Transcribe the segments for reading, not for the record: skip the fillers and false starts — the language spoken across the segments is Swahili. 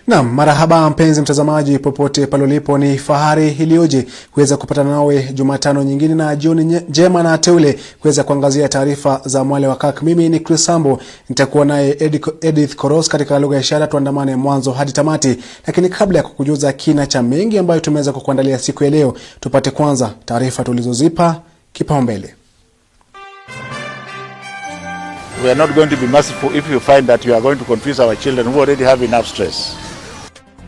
Naam, marahaba mpenzi mtazamaji popote pale ulipo, ni fahari iliyoje kuweza kupatana nawe Jumatano nyingine na jioni njema na teule kuweza kuangazia taarifa za Mwale wa Kirk. Mimi ni Sambu, nitakuwa naye Edith Koros katika lugha ya ishara. Tuandamane mwanzo hadi tamati, lakini kabla ya kukujuza kina cha mengi ambayo tumeweza kukuandalia siku ya leo, tupate kwanza taarifa tulizozipa kipaumbele. We are not going to be merciful if you find that you are going to confuse our children who already have enough stress.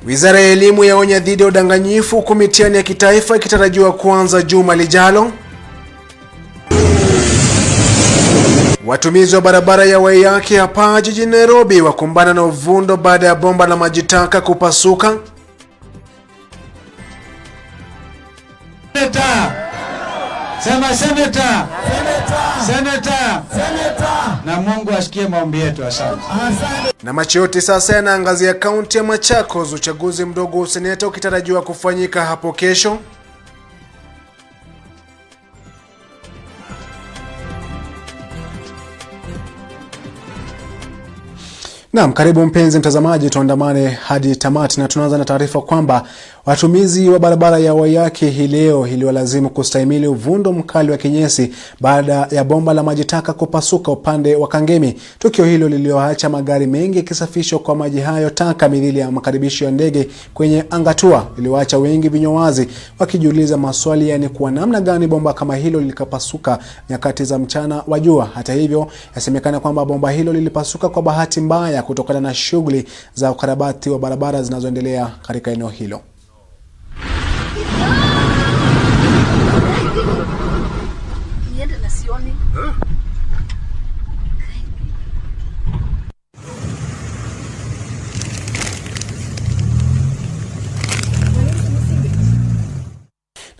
Wizara ya Elimu yaonya dhidi ya udanganyifu huku mitihani ya kitaifa ikitarajiwa kuanza juma lijalo. Watumizi wa barabara ya Waiyaki hapa jijini Nairobi wakumbana na uvundo baada ya bomba la maji taka kupasuka. Senator. Na Mungu asikie maombi yetu, asante. Na macho yote sasa yanaangazia kaunti ya Machakos, uchaguzi mdogo wa seneta ukitarajiwa kufanyika hapo kesho. Naam, karibu mpenzi mtazamaji, tuandamane hadi tamati, na tunaanza na taarifa kwamba watumizi wa barabara ya Waiyaki hii leo iliwalazimu kustahimili uvundo mkali wa kinyesi baada ya bomba la maji taka kupasuka upande wa Kangemi. Tukio hilo lilioacha magari mengi yakisafishwa kwa maji hayo taka mithili ya makaribisho ya ndege kwenye angatua, iliwaacha wengi vinywa wazi wakijiuliza maswali, yani kwa namna gani bomba kama hilo lilikapasuka nyakati za mchana wa jua. Hata hivyo, yasemekana kwamba bomba hilo lilipasuka kwa bahati mbaya kutokana na shughuli za ukarabati wa barabara zinazoendelea katika eneo hilo.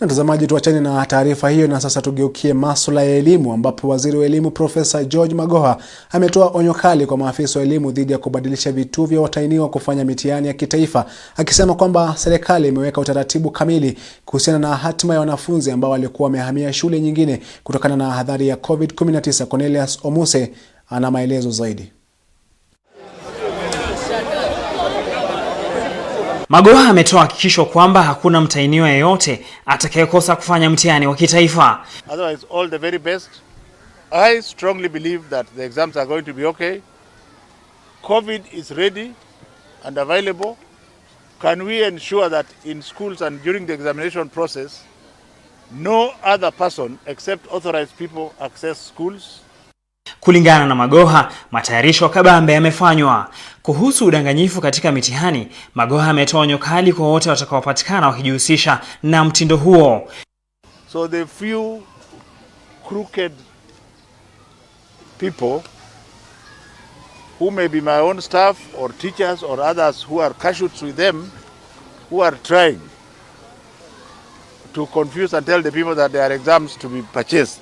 Na mtazamaji, tuachane na taarifa hiyo na sasa tugeukie masuala ya elimu, ambapo waziri wa elimu Profesa George Magoha ametoa onyo kali kwa maafisa wa elimu dhidi ya kubadilisha vituo vya watahiniwa kufanya mitihani ya kitaifa, akisema kwamba serikali imeweka utaratibu kamili kuhusiana na hatima ya wanafunzi ambao walikuwa wamehamia shule nyingine kutokana na hadhari ya COVID-19. Cornelius Omuse ana maelezo zaidi. Magoha ametoa hakikisho kwamba hakuna mtahiniwa yeyote atakayekosa kufanya mtihani wa kitaifa. Otherwise, all the very best. I strongly believe that the exams are going to be okay. COVID is ready and available. Can we ensure that in schools and during the examination process, no other person except authorized people access schools? Kulingana na Magoha, matayarisho kabambe yamefanywa. Kuhusu udanganyifu katika mitihani, Magoha ametoa onyo kali kwa wote watakaopatikana wakijihusisha na mtindo huo. So the few crooked people who may be my own staff or teachers or others who are cashoots with them, who are trying to confuse and tell the people that there are exams to be purchased.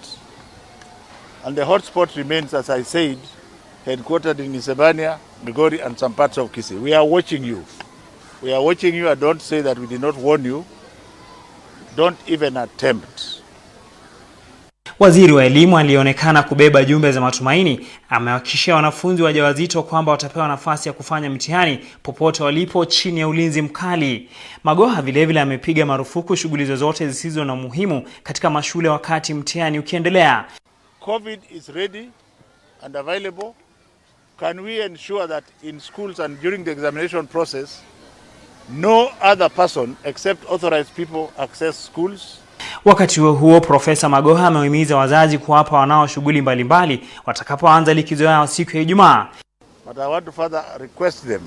And the hotspot remains, as I said, headquartered in Isebania, Migori, and some parts of Kisii. We are watching you. We are watching you, and don't say that we did not warn you. Don't even attempt. Waziri wa elimu alionekana kubeba jumbe za matumaini amewahakikishia wanafunzi wajawazito kwamba watapewa nafasi ya kufanya mtihani popote walipo chini ya ulinzi mkali. Magoha vilevile amepiga marufuku shughuli zozote zisizo na muhimu katika mashule wakati mtihani ukiendelea. COVID is ready and available. Can we ensure that in schools and during the examination process, no other person except authorized people access schools? Wakati huo Profesa Magoha amehimiza wazazi kuwapa wanao shughuli mbalimbali watakapoanza likizo yao siku ya Ijumaa. But I want to further request them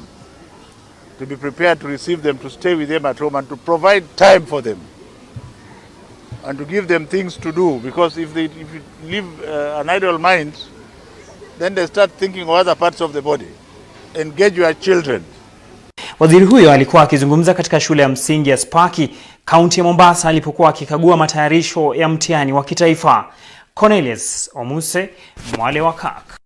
to be prepared to receive them, to stay with them at home and to provide time for them. And to give them things to do, because if you leave an idle mind, then they start thinking of other parts of the body. Engage your children. Waziri huyo alikuwa akizungumza katika shule ya msingi ya Sparky, kaunti ya Mombasa, alipokuwa akikagua matayarisho ya mtihani wa kitaifa. Cornelius Omuse, Mwale wa Kirk.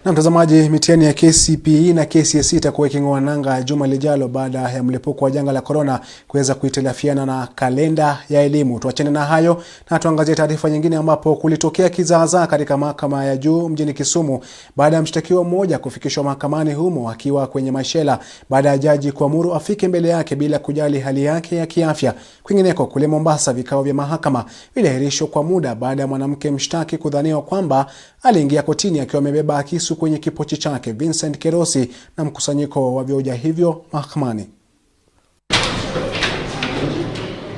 Na mtazamaji, mitihani ya KCPE na KCSE itakuwa iking'oa nanga juma lijalo baada ya mlipuko wa janga la corona kuweza kuhitilafiana na kalenda ya elimu. Tuachane na hayo na tuangazie taarifa nyingine ambapo kulitokea kizaazaa katika mahakama ya juu mjini Kisumu baada ya mshtakiwa mmoja kufikishwa mahakamani humo akiwa kwenye mashela baada ya jaji kuamuru afike mbele yake bila kujali hali yake ya kiafya. Kwingineko kule Mombasa, vikao vya mahakama viliahirishwa kwa muda baada ya mwanamke mshtaki kudhaniwa kwamba aliingia kotini akiwa amebeba kisu kwenye kipochi chake. Vincent Kerosi na mkusanyiko wa vioja hivyo mahakamani.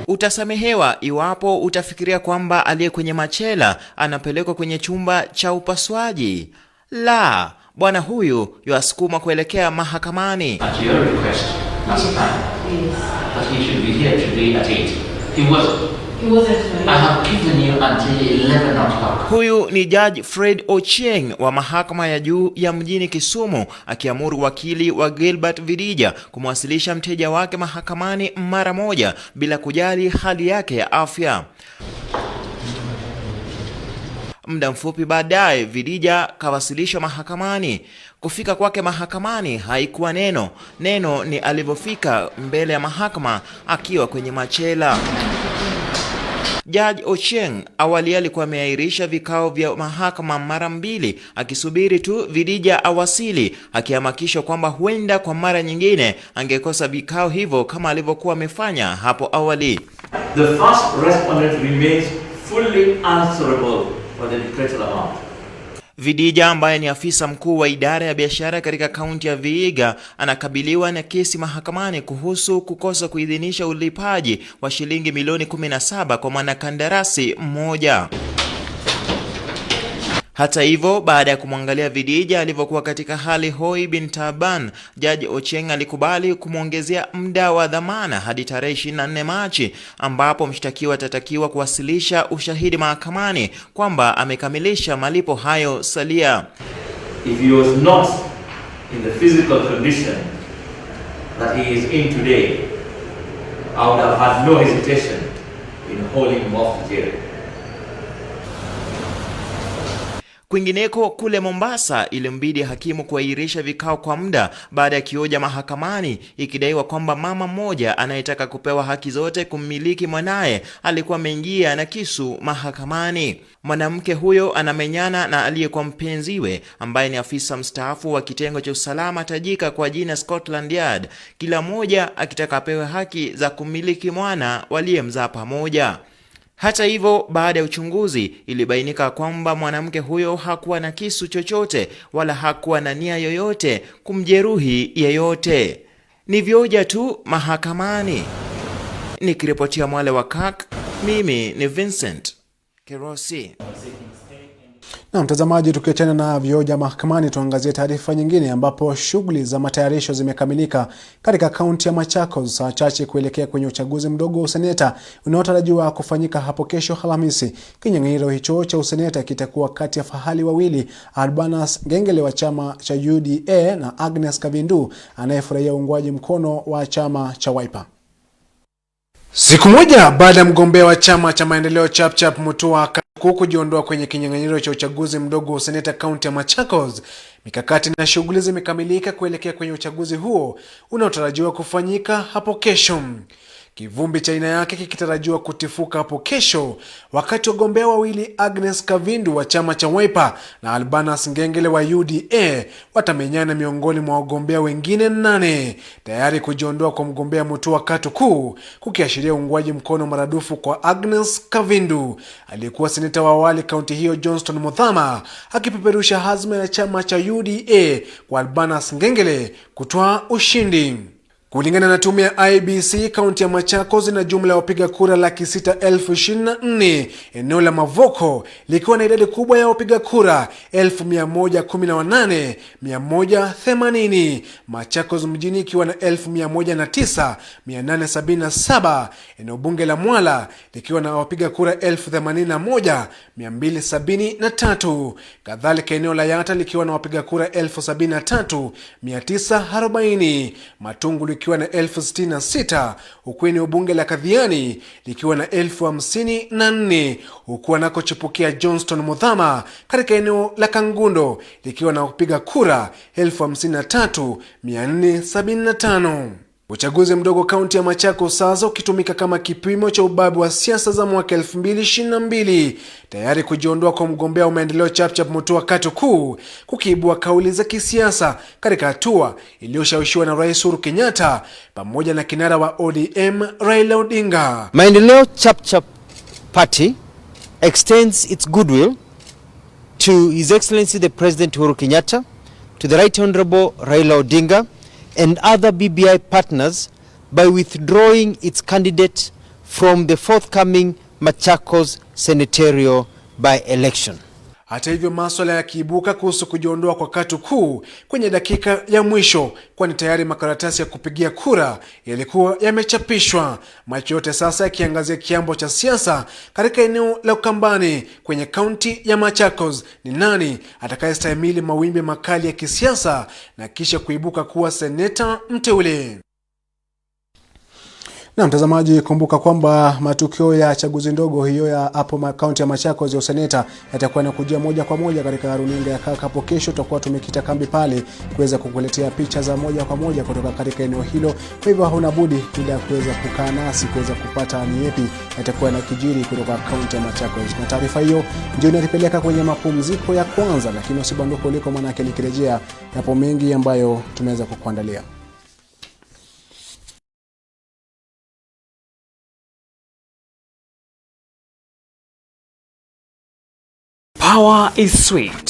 Utasamehewa iwapo utafikiria kwamba aliye kwenye machela anapelekwa kwenye chumba cha upasuaji. La, bwana huyu yuasukuma kuelekea mahakamani. At your request, last time, that he should be here today at 8. He wasn't. I have given you until 11 o'clock. Huyu ni Judge Fred Ochieng wa mahakama ya juu ya mjini Kisumu akiamuru wakili wa Gilbert Vidija kumwasilisha mteja wake mahakamani mara moja bila kujali hali yake ya afya. Muda mfupi baadaye Vidija kawasilishwa mahakamani. Kufika kwake mahakamani haikuwa neno. Neno ni alivyofika mbele ya mahakama akiwa kwenye machela. Judge Ochieng awali alikuwa ameahirisha vikao vya mahakama mara mbili akisubiri tu Vidija awasili, akihamakisha kwamba huenda kwa mara nyingine angekosa vikao hivyo kama alivyokuwa amefanya hapo awali. The first respondent remains fully answerable for the decretal amount. Vidija ambaye ni afisa mkuu wa idara ya biashara katika kaunti ya Vihiga anakabiliwa na kesi mahakamani kuhusu kukosa kuidhinisha ulipaji wa shilingi milioni 17 kwa mwanakandarasi mmoja. Hata hivyo, baada ya kumwangalia Vidija alivyokuwa katika hali hoi bin taban, Judge Ochieng alikubali kumwongezea muda wa dhamana hadi tarehe 24 Machi ambapo mshtakiwa atatakiwa kuwasilisha ushahidi mahakamani kwamba amekamilisha malipo hayo salia. If he was not in the physical condition that he is in today, I would have had no hesitation in hauling him off to jail. Kwingineko kule Mombasa, ilimbidi hakimu kuahirisha vikao kwa muda baada ya kioja mahakamani ikidaiwa kwamba mama mmoja anayetaka kupewa haki zote kummiliki mwanae alikuwa ameingia na kisu mahakamani. Mwanamke huyo anamenyana na aliyekuwa mpenziwe ambaye ni afisa mstaafu wa kitengo cha usalama tajika kwa jina Scotland Yard, kila mmoja akitaka apewe haki za kummiliki mwana waliyemzaa pamoja. Hata hivyo, baada ya uchunguzi ilibainika kwamba mwanamke huyo hakuwa na kisu chochote wala hakuwa na nia yoyote kumjeruhi yeyote. Ni vioja tu mahakamani. Nikiripotia Mwale wa Kirk, mimi ni Vincent Kerosi. Na mtazamaji, tukiachana na vioja mahakamani, tuangazie taarifa nyingine ambapo shughuli za matayarisho zimekamilika katika kaunti ya Machakos saa chache kuelekea kwenye uchaguzi mdogo wa useneta unaotarajiwa kufanyika hapo kesho Alhamisi. Kinyang'anyiro hicho cha useneta kitakuwa kati ya fahali wawili, Albanas Ngengele wa chama cha UDA na Agnes Kavindu anayefurahia uungwaji mkono wa chama cha Wiper. Siku moja baada ya mgombea wa chama cha maendeleo Chapchap Mutua kujiondoa kwenye kinyang'anyiro cha uchaguzi mdogo wa seneta kaunti ya Machakos, mikakati na shughuli zimekamilika kuelekea kwenye uchaguzi huo unaotarajiwa kufanyika hapo kesho. Kivumbi cha aina yake kikitarajiwa kutifuka hapo kesho wakati wagombea wawili Agnes Kavindu wa chama cha Wiper na Albanas Ngengele wa UDA watamenyana miongoni mwa wagombea wengine 8 tayari kujiondoa kwa mgombea Mutua Katuku, kukiashiria uungwaji mkono maradufu kwa Agnes Kavindu. Aliyekuwa seneta wa awali kaunti hiyo Johnston Muthama akipeperusha hazma ya chama cha UDA kwa Albanas Ngengele kutoa ushindi. Kulingana na tume ya IEBC, kaunti ya Machakos ina jumla ya wapiga kura 624,024, eneo la Mavoko likiwa na idadi kubwa ya wapiga kura 118,180, Machakos mjini ikiwa na 1,109,877, eneo bunge la Mwala likiwa na wapiga kura 81,273, kadhalika eneo la Yata likiwa na wapiga kura 73,940, Matungu ikiwa na 66,000, huku eneo bunge la Kadhiani likiwa na 54,000, huku anakochipukia Johnston Muthama katika eneo la Kangundo likiwa na kupiga kura 53,475. Uchaguzi mdogo kaunti ya Machakos sasa ukitumika kama kipimo cha ubabe wa siasa za mwaka 2022, tayari kujiondoa kwa mgombea wa maendeleo Chapchap Mutua Katuku kukiibua kauli za kisiasa katika hatua iliyoshawishiwa na Rais Uhuru Kenyatta pamoja na kinara wa ODM Raila Odinga. Maendeleo Chapchap Party extends its goodwill to His Excellency the President Uhuru Kenyatta, to the Right Honorable Raila Odinga and other BBI partners by withdrawing its candidate from the forthcoming Machakos senatorial by-election. Hata hivyo masuala yakiibuka kuhusu kujiondoa kwa Katuku kwenye dakika ya mwisho, kwani tayari makaratasi ya kupigia kura yalikuwa yamechapishwa. Macho yote sasa yakiangazia kiambo cha siasa katika eneo la Ukambani kwenye kaunti ya Machakos. Ni nani atakayestahimili mawimbi makali ya kisiasa na kisha kuibuka kuwa seneta mteule? Na mtazamaji, kumbuka kwamba matukio ya chaguzi ndogo hiyo ya hapo kaunti ya Machakos ya useneta yatakuwa yanakujia moja kwa moja katika runinga ya Kirk. Hapo kesho tutakuwa tumekita kambi pale kuweza kukuletea picha za moja kwa moja kutoka katika eneo hilo. Kwa hivyo huna budi ila kuweza kukaa nasi kuweza kupata ni yapi yatakuwa yanakijiri kutoka kaunti ya Machakos. Na taarifa hiyo ndio inatupeleka kwenye mapumziko ya kwanza, lakini usibanduke uliko, maana yake nikirejea yapo mengi ambayo tumeweza kukuandalia. Power is sweet.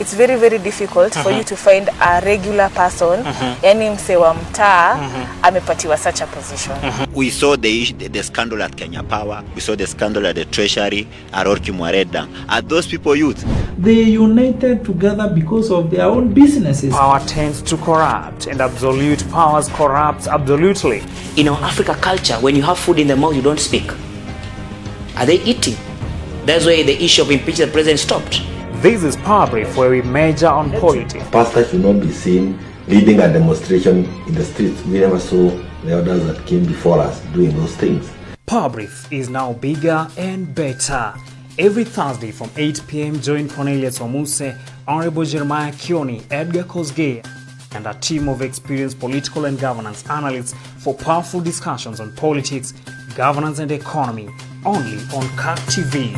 It's very, very difficult for you to find a regular person, yani mse wa mtaa, amepatiwa such a position. We saw the scandal at Kenya Power, we saw the scandal at the Treasury, at Mwale. Are those people youth? They united together because of their own businesses. Power tends to corrupt, and absolute powers corrupts absolutely. In our Africa culture, when you have food in the mouth, you don't speak. Are they eating? That's why the issue of impeaching the president stopped. This is Power Brief, where we major on politics. Pastors should not be seen leading a demonstration in the streets. We never saw the others that came before us doing those things. Power Brief is now bigger and better. Every Thursday from 8 p.m. join Cornelius Omuse, Honorable Jeremiah Kioni, Edgar Kosgei, and a team of experienced political and governance analysts for powerful discussions on politics, governance and economy, only on Kirk TV.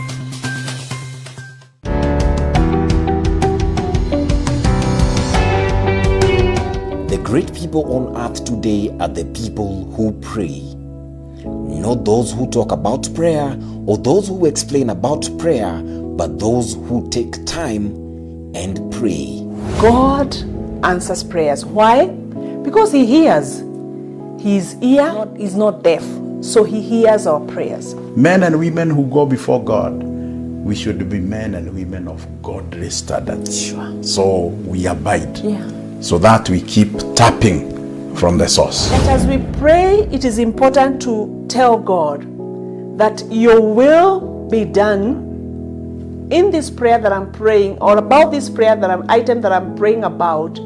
The great people on earth today are the people who pray. Not those who talk about prayer or those who explain about prayer, but those who take time and pray. God answers prayers. Why? Because He hears. His ear is not deaf, so He hears our prayers. Men and women who go before God, we should be men and women of godly standards. Sure. So we abide, so that we keep tapping from the source. But as we pray, it is important to tell God that your will be done in this prayer that I'm praying, or about this prayer item that I'm praying about.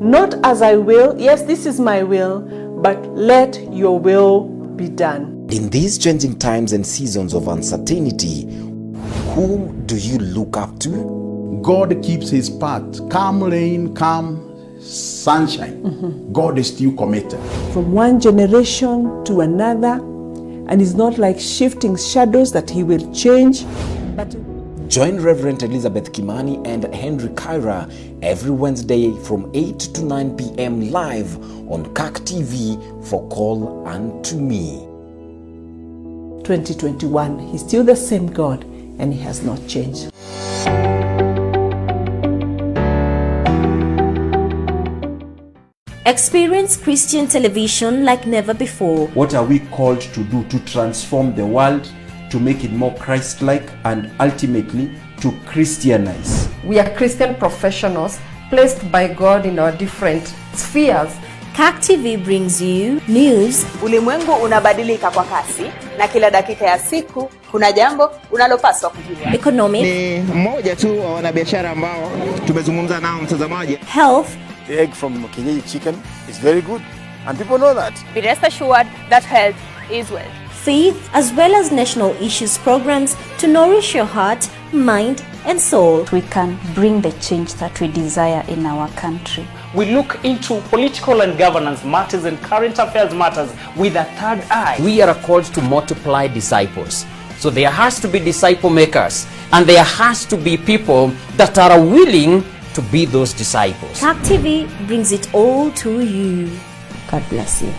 Not as I will, yes, this is my will, but let your will be done. In these changing times and seasons of uncertainty, who do you look up to? God keeps His part. Calm rain, calm sunshine. God is still committed. From one generation to another, and it's not like shifting shadows that He will change, but join Reverend Elizabeth Kimani and Henry Kyra every Wednesday from 8 to 9 p.m. live on Kirk TV for Call Unto Me. 2021, He's still the same God and He has not changed. Experience Christian television like never before. What are we called to do? To transform the world, to make it more Christ-like, and ultimately to Christianize. We are Christian professionals placed by God in our different spheres. Kirk TV brings you news. Ulimwengu unabadilika kwa kasi na kila dakika ya siku kuna jambo unalopaswa kujua. Economic. Ni mmoja tu wa wanabiashara ambao tumezungumza nao mtazamaji. Health. The egg from Kenyan chicken is very good. And people know that. Be rest assured that health is wealth. Faith as well as national issues programs to nourish your heart, mind and soul. We can bring the change that we desire in our country. We look into political and governance matters and current affairs matters with a third eye. We are called to multiply disciples. So there has to be disciple makers, and there has to be people that are willing to be those disciples. Kirk TV brings it all to you. God bless you.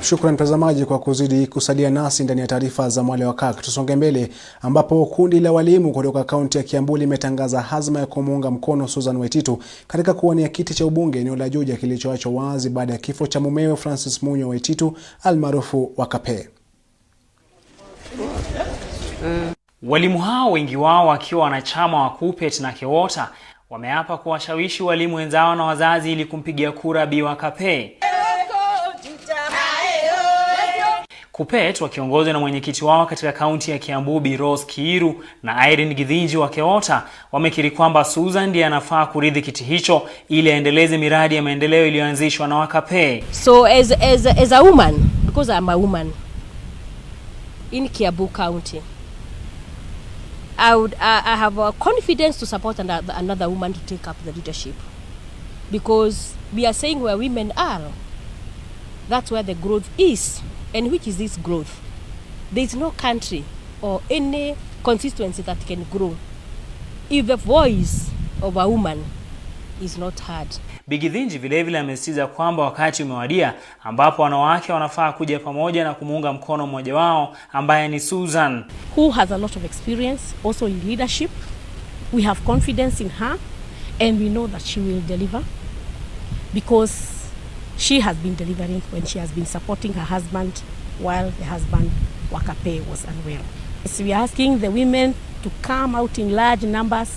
Shukrani mtazamaji kwa kuzidi kusalia nasi ndani ya taarifa za Mwale wa Kirk. Tusonge mbele ambapo kundi la walimu kutoka kaunti ya Kiambu limetangaza hazma ya kumuunga mkono Susan Waititu katika kuwania kiti cha ubunge eneo la Juja kilichoachwa wazi baada ya kifo cha mumewe Francis Munyo Waititu almaarufu Wakape. Walimu hao, wengi wao wakiwa wanachama wa Kupet na Kewota, wameapa kuwashawishi walimu wenzao na wazazi ili kumpigia kura Bi Wakape. Kupet wakiongozwa na mwenyekiti wao katika kaunti ya Kiambu Bi Rose Kiiru na Irene Githinji wa Kewota wamekiri kwamba Susan ndiye anafaa kurithi kiti hicho ili aendeleze miradi ya maendeleo iliyoanzishwa na Wakape. So as a woman, because I'm a woman in Kiambu County, I have a confidence to support another woman to take up the leadership, because we are saying where women are, that's where the growth is. And which is this growth? There is no country or any constituency that can grow if the voice of a woman is not heard. Bi Githinji vilevile amesisitiza kwamba wakati umewadia ambapo wanawake wanafaa kuja pamoja na kumuunga mkono mmoja wao ambaye ni Susan, who has a lot of experience also in leadership. We have confidence in her and we know that she will deliver, because she has been delivering when she has been supporting her husband while the husband Wakape was unwell. So we are asking the women to come out in large numbers.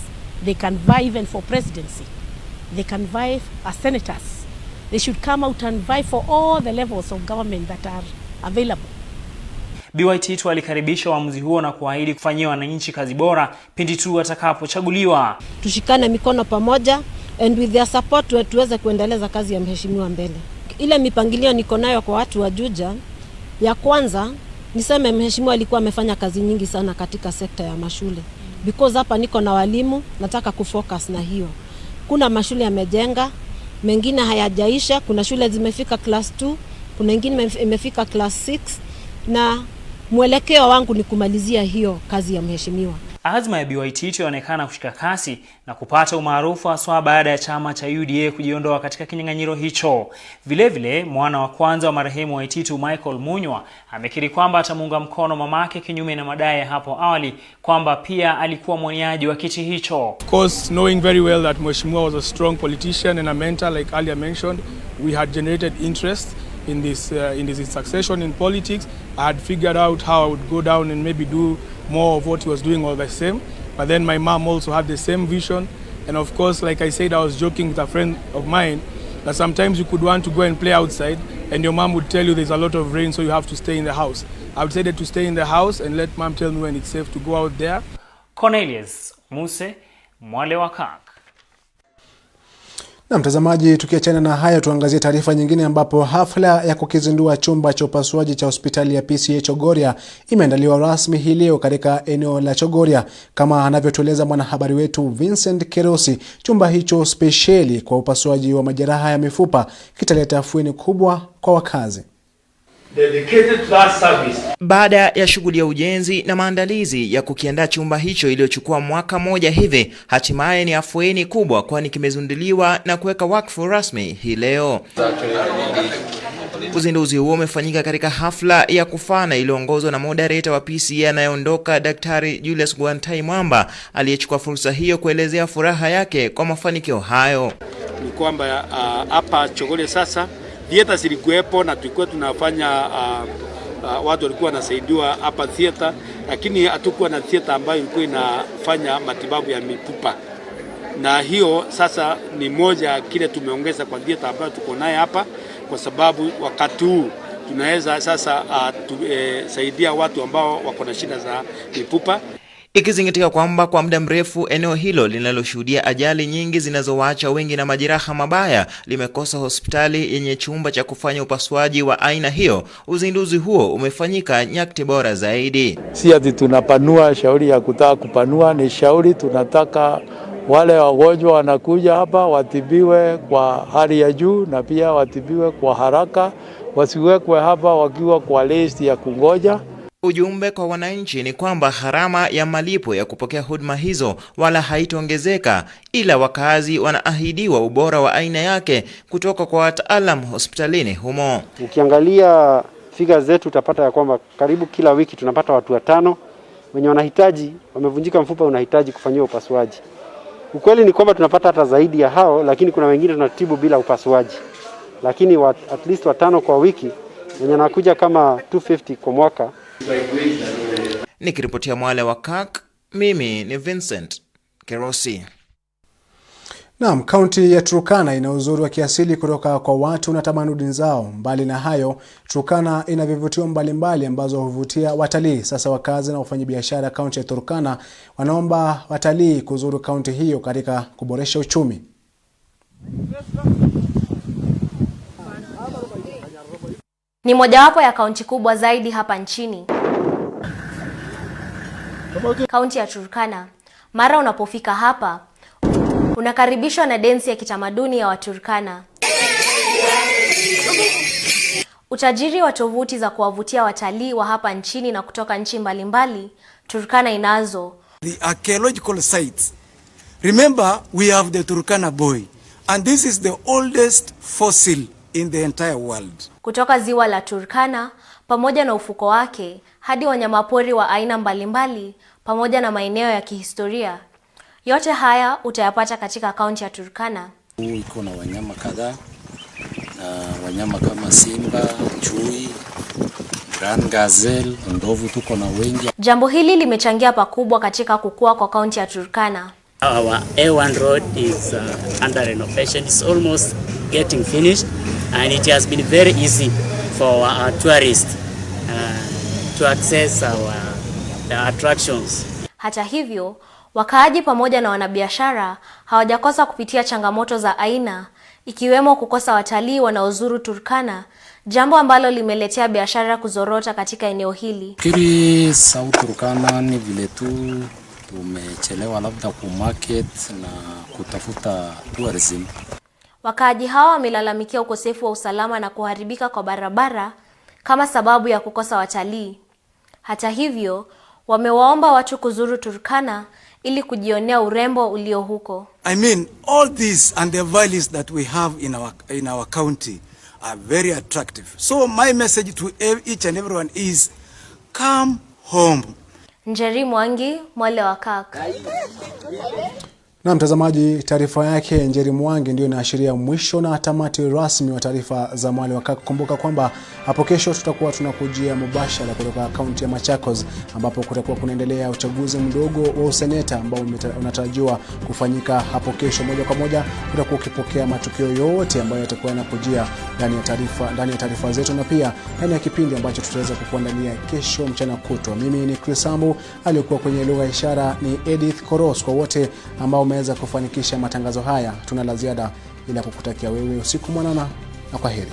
They can vie even for presidency. They can vie as senators. They should come out and vie for all the levels of government that are available. Bi Waititu alikaribisha uamuzi huo na kuahidi kufanyia wananchi kazi bora pindi tu atakapochaguliwa. Tushikane mikono pamoja and with their support tuweze kuendeleza kazi ya mheshimiwa mbele. Ile mipangilio niko nayo kwa watu wa Juja, ya kwanza niseme mheshimiwa alikuwa amefanya kazi nyingi sana katika sekta ya mashule, because hapa niko na walimu, nataka kufocus na hiyo. Kuna mashule yamejenga, mengine hayajaisha, kuna shule zimefika class 2, kuna nyingine imefika class 6, na mwelekeo wangu ni kumalizia hiyo kazi ya mheshimiwa. Azma ya Bi Waititu inaonekana kushika kasi na kupata umaarufu haswa baada ya chama cha UDA kujiondoa katika kinyang'anyiro hicho. Vilevile, mwana wa kwanza wa marehemu Waititu, Michael Munywa, amekiri kwamba atamuunga mkono mamake kinyume na madai hapo awali kwamba pia alikuwa mwaniaji wa kiti hicho. Of course, knowing very well that Mheshimiwa was a strong politician and a mentor, like earlier mentioned, we had generated interest in this succession in politics. I had figured out how I would go down and maybe do more of what he was doing all the same. But then my mom also had the same vision. And of course, like I said, I was joking with a friend of mine that sometimes you could want to go and play outside and your mom would tell you there's a lot of rain, so you have to stay in the house. I would say that to stay in the house and let mom tell me when it's safe to go out there. Cornelius Muse, Mwale wa Kirk. Na mtazamaji, tukiachana na haya tuangazie taarifa nyingine ambapo hafla ya kukizindua chumba cha upasuaji cha hospitali ya PCA Chogoria imeandaliwa rasmi hii leo katika eneo la Chogoria. Kama anavyotueleza mwanahabari wetu Vincent Kerosi, chumba hicho spesheli kwa upasuaji wa majeraha ya mifupa kitaleta afueni kubwa kwa wakazi. Dedicated to that service. Baada ya shughuli ya ujenzi na maandalizi ya kukiandaa chumba hicho iliyochukua mwaka moja hivi, hatimaye ni afueni kubwa kwani kimezunduliwa na kuweka wakfu rasmi hii leo. Uzinduzi huo umefanyika katika hafla ya kufana iliyoongozwa na moderator wa PCA anayeondoka Daktari Julius Gwantai Mwamba, aliyechukua fursa hiyo kuelezea furaha yake kwa mafanikio hayo. Ni kwamba hapa Chogoria sasa theater zilikuwepo na tulikuwa tunafanya watu walikuwa wanasaidiwa hapa theater, lakini hatukuwa na theater ambayo ilikuwa inafanya matibabu ya mifupa. Na hiyo sasa ni moja kile tumeongeza kwa theater ambayo tuko naye hapa, kwa sababu wakati huu tunaweza sasa saidia watu ambao wako na shida za mifupa. Ikizingatia kwamba kwa muda mrefu eneo hilo linaloshuhudia ajali nyingi zinazowaacha wengi na majeraha mabaya limekosa hospitali yenye chumba cha kufanya upasuaji wa aina hiyo, uzinduzi huo umefanyika nyakati bora zaidi. Si ati tunapanua shauri ya kutaka kupanua, ni shauri tunataka wale wagonjwa wanakuja hapa watibiwe kwa hali ya juu na pia watibiwe kwa haraka, wasiwekwe hapa wakiwa kwa list ya kungoja. Ujumbe kwa wananchi ni kwamba gharama ya malipo ya kupokea huduma hizo wala haitaongezeka, ila wakazi wanaahidiwa ubora wa aina yake kutoka kwa wataalamu hospitalini humo. Ukiangalia figures zetu utapata ya kwamba karibu kila wiki tunapata watu 5 wenye wanahitaji, wamevunjika mfupa, unahitaji kufanyiwa upasuaji. Ukweli ni kwamba tunapata hata zaidi ya hao, lakini kuna wengine tunatibu bila upasuaji. Lakini at least 5 kwa wiki wenye wanakuja kama 250 kwa mwaka. Nikiripotia Mwale wa Kirk, mimi ni Vincent Kerosi. Naam, kaunti ya Turkana ina uzuri wa kiasili kutoka kwa watu na tamaduni zao. Mbali na hayo, Turkana ina vivutio mbalimbali ambazo huvutia watalii. Sasa wakazi na wafanyabiashara kaunti ya Turkana wanaomba watalii kuzuru kaunti hiyo katika kuboresha uchumi. Ni mojawapo ya kaunti kubwa zaidi hapa nchini. Kaunti ya Turkana. Mara unapofika hapa, unakaribishwa na densi ya kitamaduni ya Waturkana. Utajiri wa tovuti za kuwavutia watalii wa hapa nchini na kutoka nchi mbalimbali, Turkana inazo. The archaeological sites. Remember, we have the Turkana boy, and this is the oldest fossil in the entire world. Kutoka ziwa la Turkana pamoja na ufuko wake hadi wanyamapori wa aina mbalimbali pamoja na maeneo ya kihistoria. Yote haya utayapata katika kaunti ya Turkana. Iko na wanyama kadhaa, na wanyama kama simba, chui, grand gazelle, ndovu tuko na wengi. Jambo hili limechangia pakubwa katika kukua kwa kaunti ya Turkana. Our A1 road is under renovation. It's almost getting finished, and it has been very easy for our tourists to access our attractions. Hata hivyo, wakaaji pamoja na wanabiashara hawajakosa kupitia changamoto za aina, ikiwemo kukosa watalii wanaozuru Turkana, jambo ambalo limeletea biashara kuzorota katika eneo hili. Kiri South Turkana ni vile tu tumechelewa labda ku market na kutafuta tourism. Wakaaji hawa wamelalamikia ukosefu wa usalama na kuharibika kwa barabara kama sababu ya kukosa watalii. Hata hivyo, wamewaomba watu kuzuru Turkana ili kujionea urembo ulio huko. I mean, all these and the values that we have in our county are very attractive. So my message to each and everyone is come home. Njeri Mwangi, Mwale wa Kirk. Na mtazamaji, taarifa yake Njeri Mwangi ndio inaashiria mwisho na tamati rasmi wa taarifa za Mwale wa Kirk. Kumbuka kwamba hapo kesho tutakuwa tunakujia mubashara kutoka kaunti ya Machakos, ambapo kutakuwa kunaendelea uchaguzi mdogo wa useneta ambao unatarajiwa kufanyika hapo kesho. Moja kwa moja tutakuwa ukipokea matukio yote ambayo yatakuwa yanakujia ndani ya taarifa zetu, na pia ndani ya kipindi ambacho tutaweza kukuandalia kesho mchana kutwa. Mimi ni Sambu, aliyekuwa kwenye lugha ya ishara ni Edith Koros. Kwa wote ambao umeweza kufanikisha matangazo haya, tuna la ziada ila kukutakia wewe usiku mwanana na kwaheri.